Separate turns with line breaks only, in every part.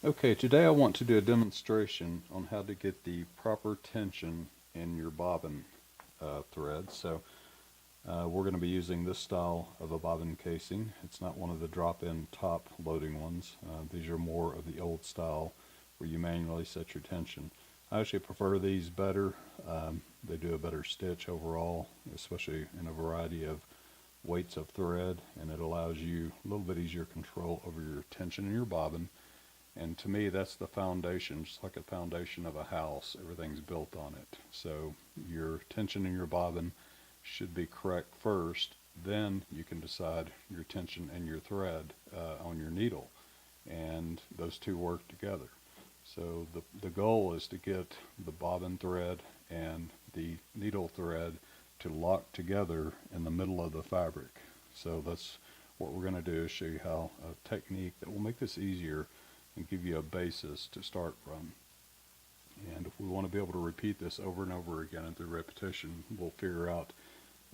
Okay, today I want to do a demonstration on how to get the proper tension in your bobbin thread. We're going to be using this style of a bobbin casing. It's not one of the drop-in top loading ones. These are more of the old style where you manually set your tension. I actually prefer these better. They do a better stitch overall, especially in a variety of weights of thread, and it allows you a little bit easier control over your tension in your bobbin. And to me, that's the foundation, just like a foundation of a house. Everything's built on it. So your tension in your bobbin should be correct first. Then you can decide your tension and your thread on your needle. And those two work together. So the goal is to get the bobbin thread and the needle thread to lock together in the middle of the fabric. So that's what we're going to do, is show you how a technique that will make this easier and give you a basis to start from. And if we want to be able to repeat this over and over again and through repetition, we'll figure out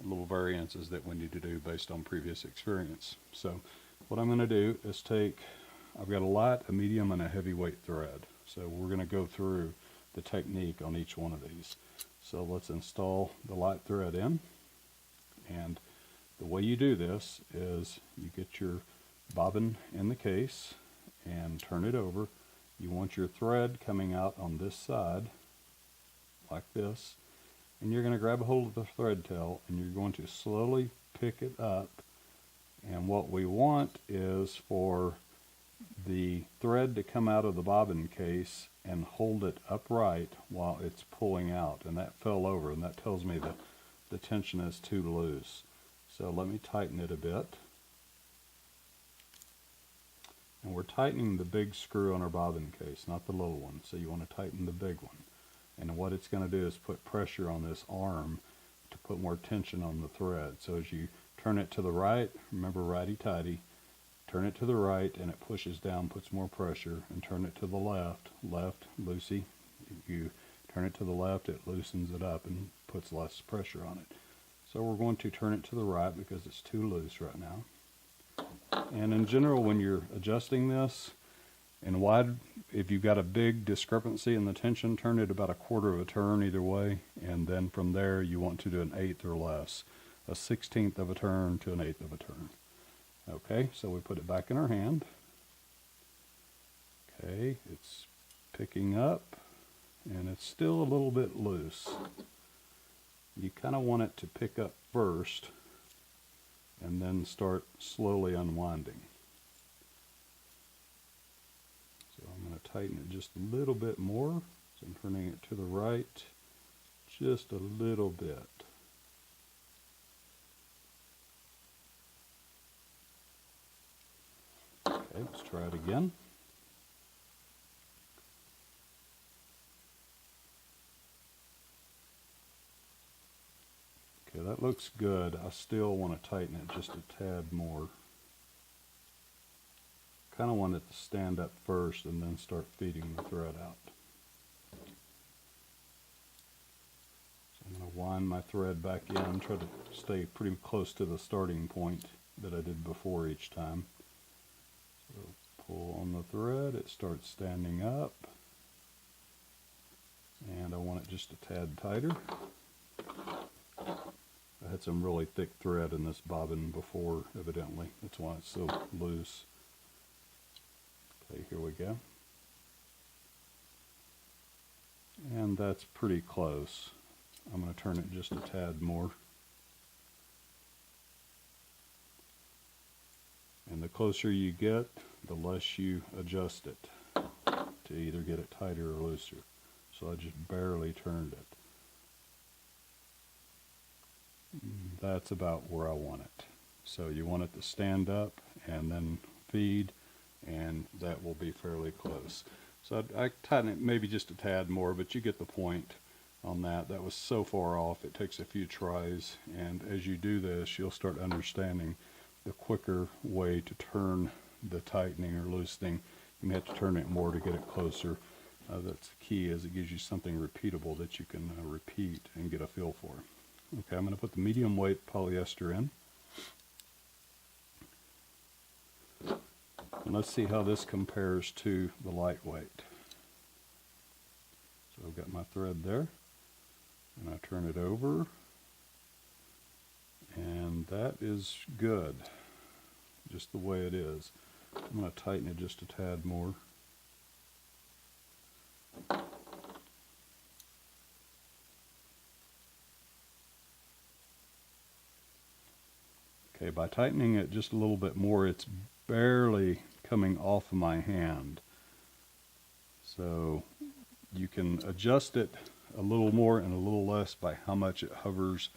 little variances that we need to do based on previous experience. So what I'm going to do is I've got a light, a medium, and a heavyweight thread. So we're going to go through the technique on each one of these. So let's install the light thread in. And the way you do this is you get your bobbin in the case and turn it over. You want your thread coming out on this side like this, and you're going to grab a hold of the thread tail and you're going to slowly pick it up. And what we want is for the thread to come out of the bobbin case and hold it upright while it's pulling out, and that fell over, and that tells me that the tension is too loose. So let me tighten it a bit. And we're tightening the big screw on our bobbin case, not the little one. So you want to tighten the big one. And what it's going to do is put pressure on this arm to put more tension on the thread. So as you turn it to the right, remember righty-tighty, turn it to the right and it pushes down, puts more pressure, and turn it to the left, loosey. If you turn it to the left, it loosens it up and puts less pressure on it. So we're going to turn it to the right because it's too loose right now. And in general, when you're adjusting this, in wide, if you've got a big discrepancy in the tension, turn it about 1/4 of a turn either way, and then from there you want to do 1/8 or less, a 1/16 of a turn to 1/8 of a turn. Okay, so we put it back in our hand. Okay, it's picking up, and it's still a little bit loose. You kind of want it to pick up first, and then start slowly unwinding. So I'm going to tighten it just a little bit more. So I'm turning it to the right just a little bit. Okay, let's try it again. Okay, that looks good. I still want to tighten it just a tad more. Kind of want it to stand up first and then start feeding the thread out. So I'm going to wind my thread back in, try to stay pretty close to the starting point that I did before each time. So pull on the thread, it starts standing up, and I want it just a tad tighter. I had some really thick thread in this bobbin before, evidently. That's why it's so loose. Okay, here we go. And that's pretty close. I'm going to turn it just a tad more. And the closer you get, the less you adjust it to either get it tighter or looser. So I just barely turned it. That's about where I want it. So you want it to stand up and then feed, and that will be fairly close. So I tighten it maybe just a tad more, but you get the point on that. That was so far off, it takes a few tries, and as you do this, you'll start understanding the quicker way to turn the tightening or loosening. You may have to turn it more to get it closer. That's the key, is it gives you something repeatable that you can repeat and get a feel for. Okay, I'm going to put the medium weight polyester in. And let's see how this compares to the lightweight. So I've got my thread there, and I turn it over, and that is good, just the way it is. I'm going to tighten it just a tad more. Okay, by tightening it just a little bit more, it's barely coming off of my hand. So you can adjust it a little more and a little less by how much it hovers.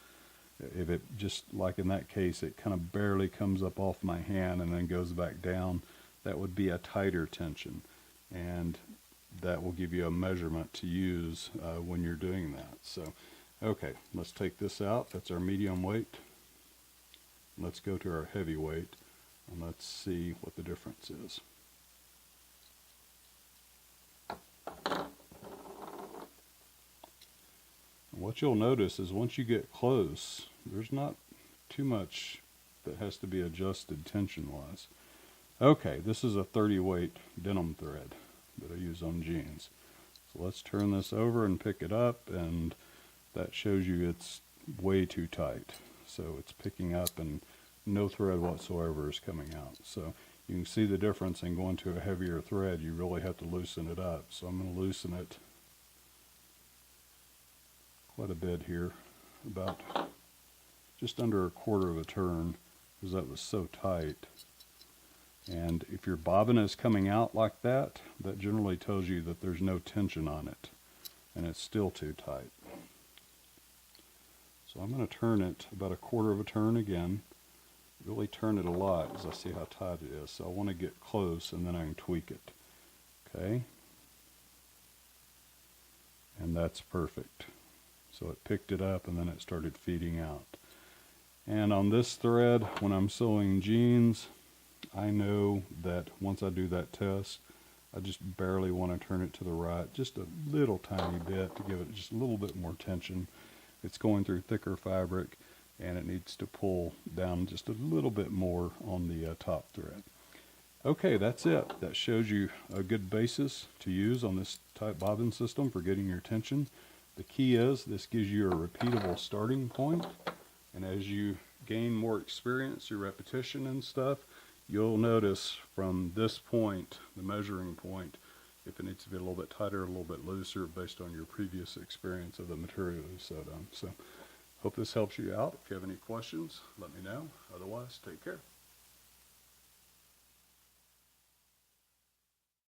If it just, like in that case, it kind of barely comes up off my hand and then goes back down, that would be a tighter tension. And that will give you a measurement to use when you're doing that. So, okay, let's take this out. That's our medium weight. Let's go to our heavy weight, and let's see what the difference is. What you'll notice is once you get close, there's not too much that has to be adjusted tension-wise. Okay, this is a 30 weight denim thread that I use on jeans. So let's turn this over and pick it up, and that shows you it's way too tight. So it's picking up and no thread whatsoever is coming out. So you can see the difference in going to a heavier thread. You really have to loosen it up. So I'm going to loosen it quite a bit here, about just under a quarter of a turn, because that was so tight. And if your bobbin is coming out like that, that generally tells you that there's no tension on it, and it's still too tight. So I'm going to turn it about a quarter of a turn again. Really turn it a lot as I see how tight it is. So I want to get close, and then I can tweak it. Okay? And that's perfect. So it picked it up, and then it started feeding out. And on this thread, when I'm sewing jeans, I know that once I do that test, I just barely want to turn it to the right, just a little tiny bit to give it just a little bit more tension. It's going through thicker fabric, and it needs to pull down just a little bit more on the top thread. Okay, that's it. That shows you a good basis to use on this type bobbin system for getting your tension. The key is this gives you a repeatable starting point, and as you gain more experience, your repetition and stuff, you'll notice from this point, the measuring point, if it needs to be a little bit tighter, a little bit looser based on your previous experience of the material you sewed on. So hope this helps you out. If you have any questions, let me know. Otherwise, take care.